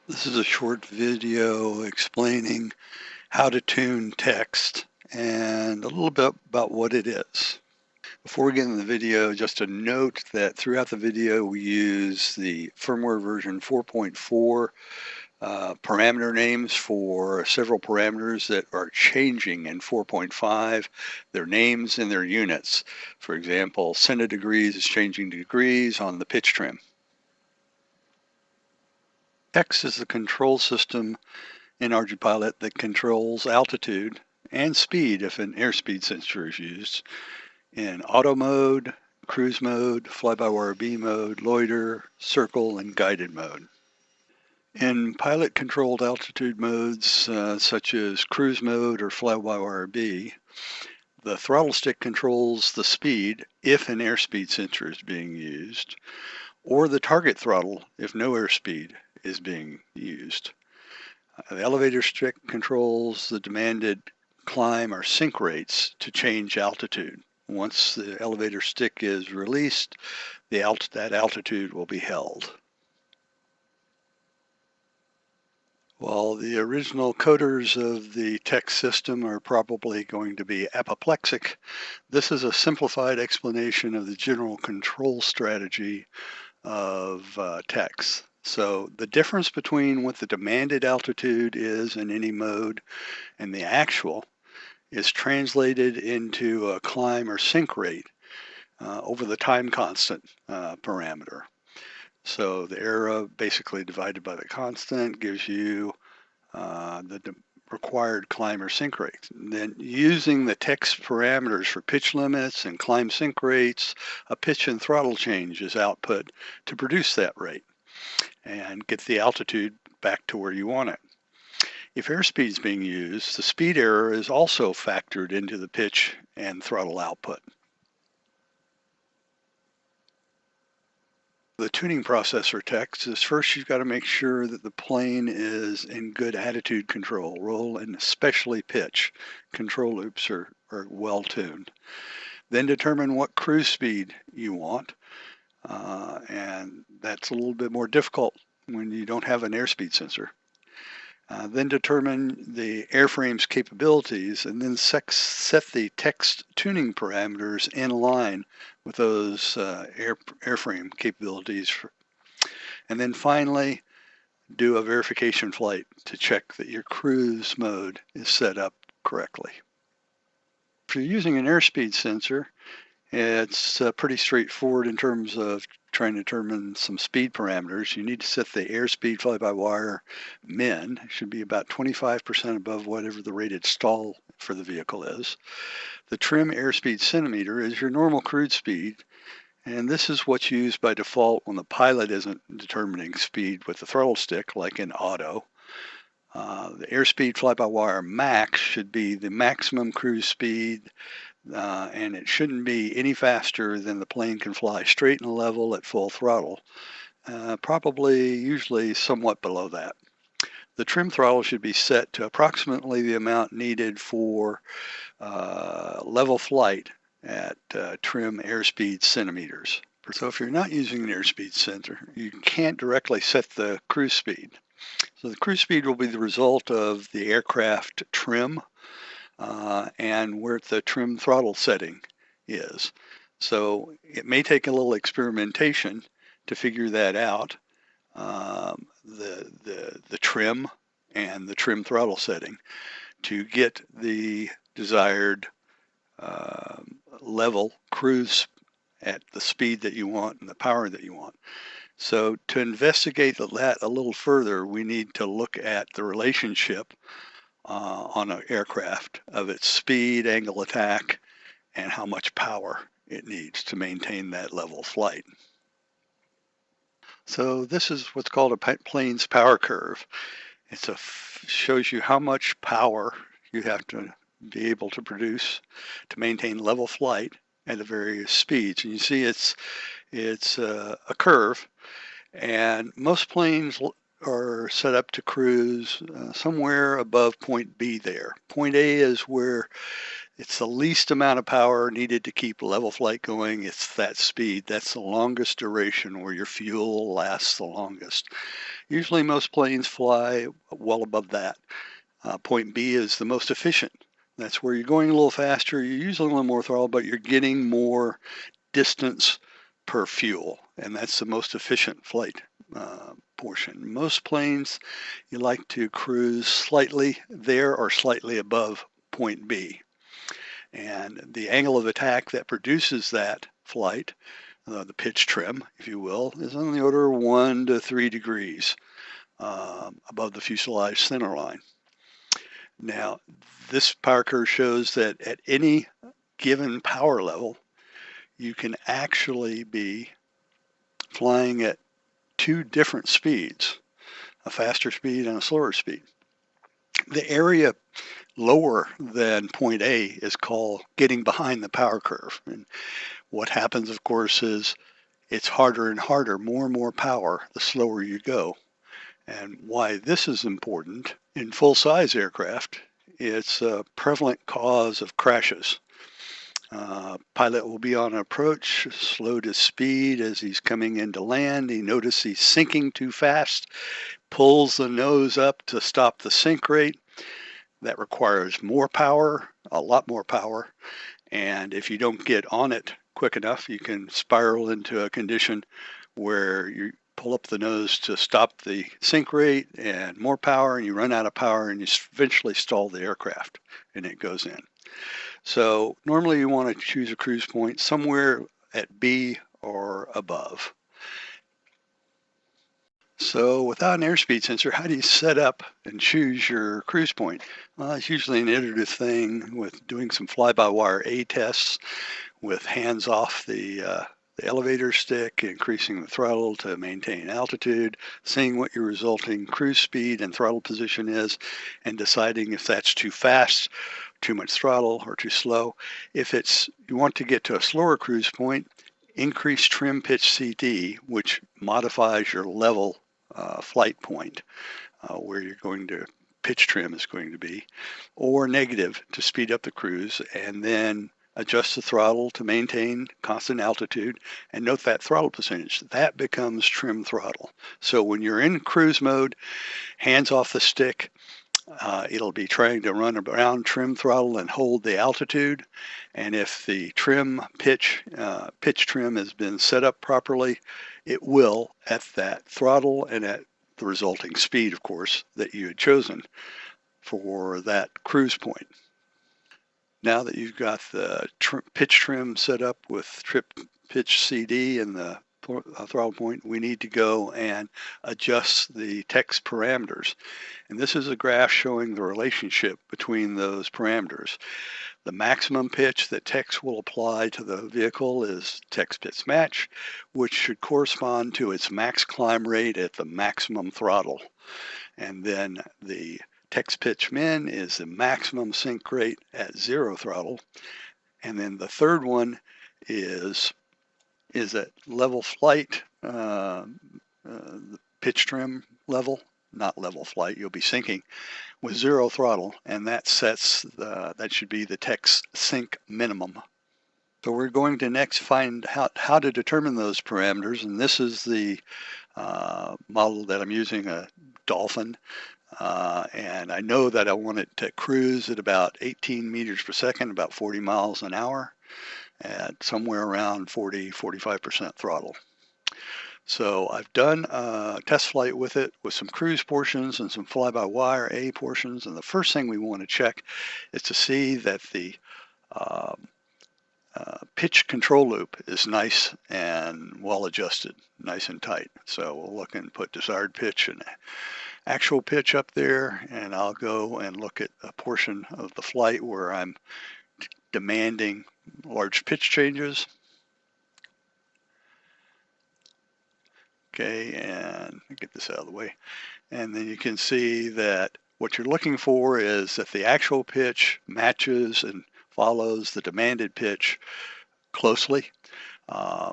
This is a short video explaining how to tune text and a little bit about what it is. Before we get into the video, just a note that throughout the video we use the firmware version 4.4 parameter names for several parameters that are changing in 4.5, their names and their units. For example, centidegrees is changing to degrees on the pitch trim. TECS is the control system in ArduPilot that controls altitude and speed if an airspeed sensor is used in auto mode, cruise mode, fly-by-wire B mode, loiter, circle, and guided mode. In pilot-controlled altitude modes such as cruise mode or fly-by-wire B, the throttle stick controls the speed if an airspeed sensor is being used, or the target throttle if no airspeed is being used. The elevator stick controls the demanded climb or sink rates to change altitude. Once the elevator stick is released, that altitude will be held. While the original coders of the TECS system are probably going to be apoplectic, this is a simplified explanation of the general control strategy of TECS. So the difference between what the demanded altitude is in any mode and the actual is translated into a climb or sink rate over the time constant parameter. So the error basically divided by the constant gives you the required climb or sink rate. And then using the TECS parameters for pitch limits and climb sink rates, a pitch and throttle change is output to produce that rate and get the altitude back to where you want it. If airspeed is being used, the speed error is also factored into the pitch and throttle output. The tuning process for TECS is first you've got to make sure that the plane is in good attitude control, roll and especially pitch. Control loops are well tuned. Then determine what cruise speed you want, and that's a little bit more difficult when you don't have an airspeed sensor. Then determine the airframe's capabilities and then set the TECS tuning parameters in line with those airframe capabilities. And then finally, do a verification flight to check that your cruise mode is set up correctly. If you're using an airspeed sensor, it's pretty straightforward in terms of trying to determine some speed parameters. You need to set the airspeed fly-by-wire min. It should be about 25% above whatever the rated stall for the vehicle is. The trim airspeed centimeter is your normal cruise speed, and this is what's used by default when the pilot isn't determining speed with the throttle stick, like in auto. The airspeed fly-by-wire max should be the maximum cruise speed, and it shouldn't be any faster than the plane can fly straight and level at full throttle, usually somewhat below that. The trim throttle should be set to approximately the amount needed for level flight at trim airspeed centimeters. So if you're not using an airspeed sensor, you can't directly set the cruise speed. So the cruise speed will be the result of the aircraft trim and where the trim throttle setting is. So it may take a little experimentation to figure that out, the trim and the trim throttle setting to get the desired level cruise at the speed that you want and the power that you want. So to investigate that a little further, we need to look at the relationship on an aircraft of its speed, angle attack, and how much power it needs to maintain that level flight. So this is what's called a plane's power curve. It shows you how much power you have to be able to produce to maintain level flight at the various speeds. And you see it's a curve, and most planes are set up to cruise somewhere above point B there. Point A is where It's the least amount of power needed to keep level flight going. It's that speed. That's the longest duration where your fuel lasts the longest. Usually most planes fly well above that. Point B is the most efficient. That's where you're going a little faster. You're using a little more throttle, but you're getting more distance per fuel. And that's the most efficient flight portion. Most planes, you like to cruise slightly there or slightly above point B. And the angle of attack that produces that flight, the pitch trim, if you will, is on the order of 1 to 3 degrees above the fuselage center line. Now, this power curve shows that at any given power level, you can actually be flying at two different speeds, a faster speed and a slower speed. The area lower than point A is called getting behind the power curve. And what happens, of course, is it's harder and harder, more and more power, the slower you go. And why this is important in full-size aircraft, it's a prevalent cause of crashes. Pilot will be on approach, slow to speed as he's coming into land. He notices he's sinking too fast, pulls the nose up to stop the sink rate. That requires more power, a lot more power. And if you don't get on it quick enough, you can spiral into a condition where you pull up the nose to stop the sink rate and more power, and you run out of power and you eventually stall the aircraft and it goes in. So normally you want to choose a cruise point somewhere at B or above. So without an airspeed sensor, how do you set up and choose your cruise point? Well, it's usually an iterative thing with doing some fly-by-wire A tests with hands off the elevator stick, increasing the throttle to maintain altitude, seeing what your resulting cruise speed and throttle position is, and deciding if that's too fast, too much throttle, or too slow. If you want to get to a slower cruise point, increase trim pitch CD, which modifies your level flight point where you're going to pitch trim is going to be, or negative to speed up the cruise, and then adjust the throttle to maintain constant altitude, and note that throttle percentage. That becomes trim throttle. So when you're in cruise mode, hands off the stick, it'll be trying to run around trim throttle and hold the altitude. And if the trim pitch trim has been set up properly, it will at that throttle and at the resulting speed, of course, that you had chosen for that cruise point. Now that you've got the pitch trim set up with trip pitch CD and the throttle point, we need to go and adjust the TECS parameters. And this is a graph showing the relationship between those parameters. The maximum pitch that TECS will apply to the vehicle is TECS pitch match, which should correspond to its max climb rate at the maximum throttle. And then the TECS pitch min is the maximum sink rate at zero throttle. And then the third one is at level flight, the pitch trim level, not level flight, you'll be sinking with zero throttle, and that should be the TECS sink minimum. So we're going to next find out how to determine those parameters, and this is the model that I'm using, a Dolphin, and I know that I want it to cruise at about 18 meters per second, about 40 miles an hour, at somewhere around 40-45% throttle. So I've done a test flight with it with some cruise portions and some fly-by-wire A portions, and the first thing we want to check is to see that the pitch control loop is nice and well adjusted, nice and tight. So we'll look and put desired pitch and actual pitch up there, and I'll go and look at a portion of the flight where I'm demanding large pitch changes. Okay, and get this out of the way. And then you can see that what you're looking for is that the actual pitch matches and follows the demanded pitch closely.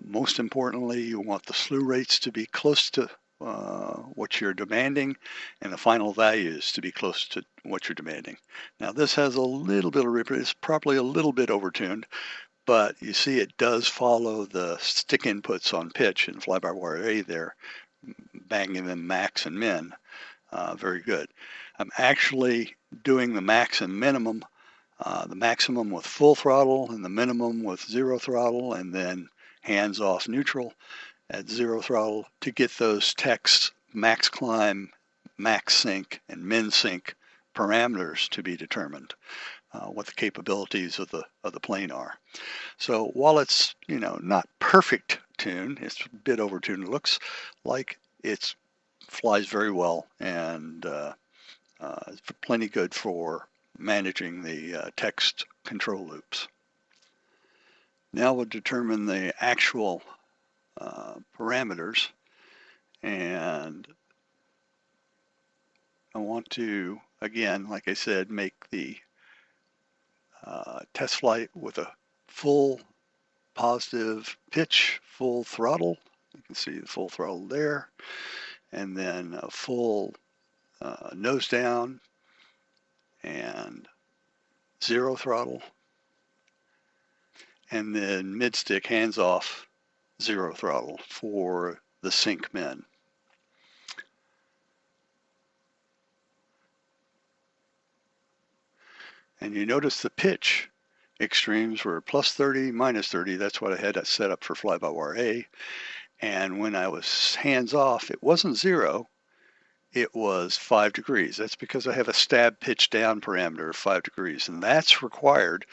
Most importantly, you want the slew rates to be close to what you're demanding and the final values to be close to what you're demanding. Now this has a little bit of ripple, it's probably a little bit overtuned, but you see it does follow the stick inputs on pitch and fly-by-wire A there, banging them max and min. Very good. I'm actually doing the max and minimum, the maximum with full throttle and the minimum with zero throttle, and then hands off neutral at zero throttle to get those TECS max climb, max sink, and min sink parameters to be determined, what the capabilities of the plane are. So while it's not perfect tune, it's a bit overtuned. It looks like it flies very well and it's plenty good for managing the text control loops. Now we'll determine the actual parameters, and I want to, again, like I said, make the test flight with a full positive pitch, full throttle. You can see the full throttle there, and then a full nose down and zero throttle, and then mid stick hands off, zero throttle for the sink min. And you notice the pitch extremes were plus 30, minus 30. That's what I had that set up for fly-by-wire A. And when I was hands off, it wasn't zero, it was 5 degrees. That's because I have a stab pitch down parameter of 5 degrees. And that's required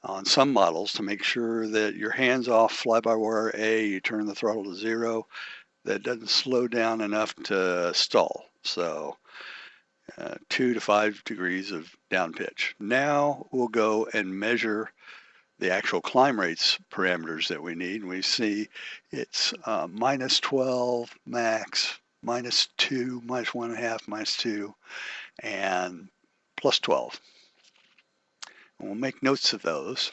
on some models to make sure that your hands off fly-by-wire A, you turn the throttle to zero, that doesn't slow down enough to stall. So 2 to 5 degrees of down pitch. Now we'll go and measure the actual climb rates parameters that we need. And we see it's minus 12 max, minus 2, minus 1.5, minus 2, and plus 12. And we'll make notes of those.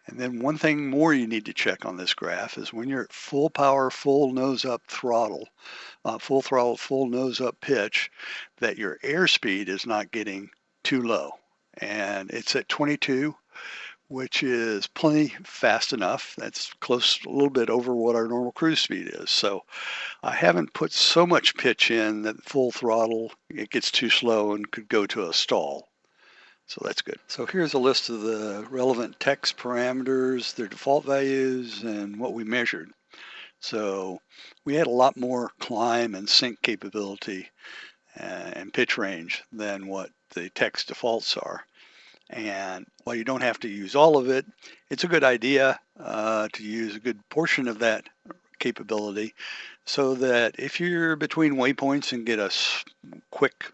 And then one thing more you need to check on this graph is when you're at full power, full nose up throttle, full throttle, full nose up pitch, that your airspeed is not getting too low. And it's at 22, which is plenty fast enough. That's close, a little bit over what our normal cruise speed is. So I haven't put so much pitch in that full throttle, it gets too slow and could go to a stall. So that's good. So here's a list of the relevant TECS parameters, their default values, and what we measured. So we had a lot more climb and sink capability and pitch range than what the TECS defaults are. And while you don't have to use all of it, it's a good idea to use a good portion of that capability so that if you're between waypoints and get a quick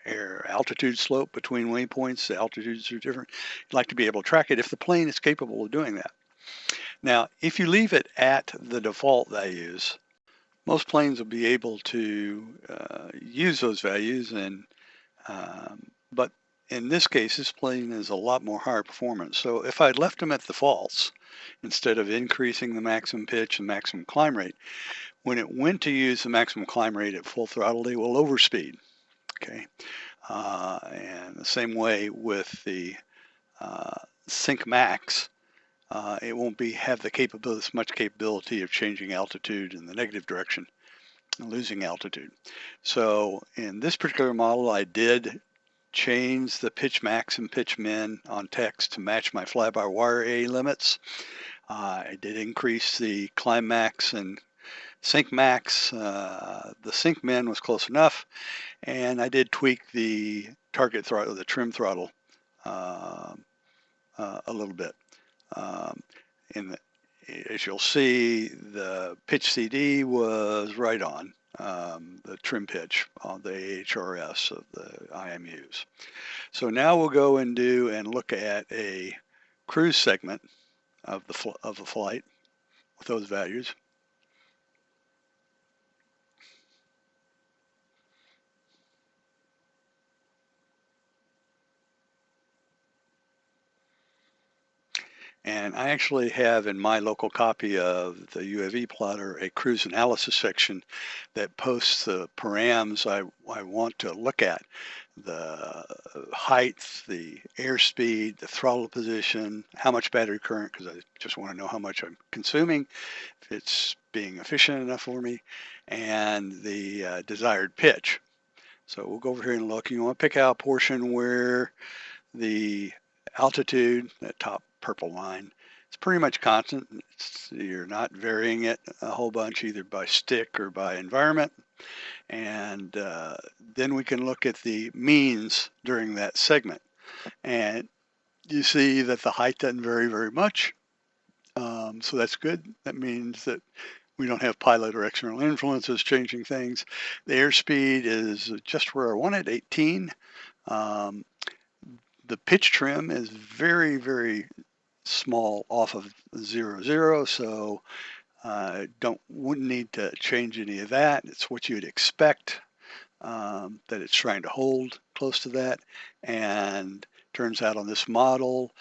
air altitude slope between waypoints, the altitudes are different, you'd like to be able to track it if the plane is capable of doing that. Now, if you leave it at the default values, most planes will be able to use those values, and but in this case, this plane is a lot more higher performance. So if I'd left them at defaults, instead of increasing the maximum pitch and maximum climb rate, when it went to use the maximum climb rate at full throttle, they will overspeed. Okay, and the same way with the Sync Max, it won't have the capability, this much capability of changing altitude in the negative direction and losing altitude. So in this particular model, I did change the pitch max and pitch min on TECS to match my fly-by-wire A limits. I did increase the climb max and sink max. The sink min was close enough, and I did tweak the target throttle, the trim throttle, a little bit. As you'll see, the pitch CD was right on the trim pitch on the AHRS of the IMUs. So now we'll go and look at a cruise segment of the flight with those values. And I actually have in my local copy of the UAV plotter a cruise analysis section that posts the params I want to look at. The height, the airspeed, the throttle position, how much battery current, because I just want to know how much I'm consuming, if it's being efficient enough for me, and the desired pitch. So we'll go over here and look. You want to pick out a portion where the altitude, that top purple line, it's pretty much constant. You're not varying it a whole bunch either by stick or by environment. And then we can look at the means during that segment. And you see that the height doesn't vary very much. So that's good. That means that we don't have pilot or external influences changing things. The airspeed is just where I want it, 18. Um, the pitch trim is very, very small off of 0, so wouldn't need to change any of that. It's what you'd expect, that it's trying to hold close to that. And turns out on this model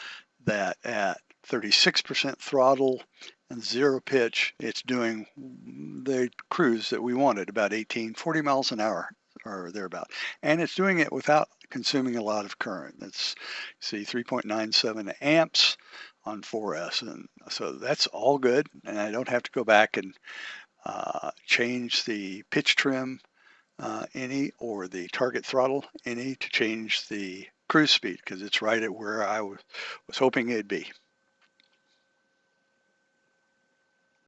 that at 36% throttle and 0 pitch, it's doing the cruise that we wanted, about 18, 40 miles an hour or thereabout. And it's doing it without consuming a lot of current. That's, see, 3.97 amps on 4S. And so that's all good. And I don't have to go back and change the pitch trim any or the target throttle any to change the cruise speed, because it's right at where I was hoping it'd be.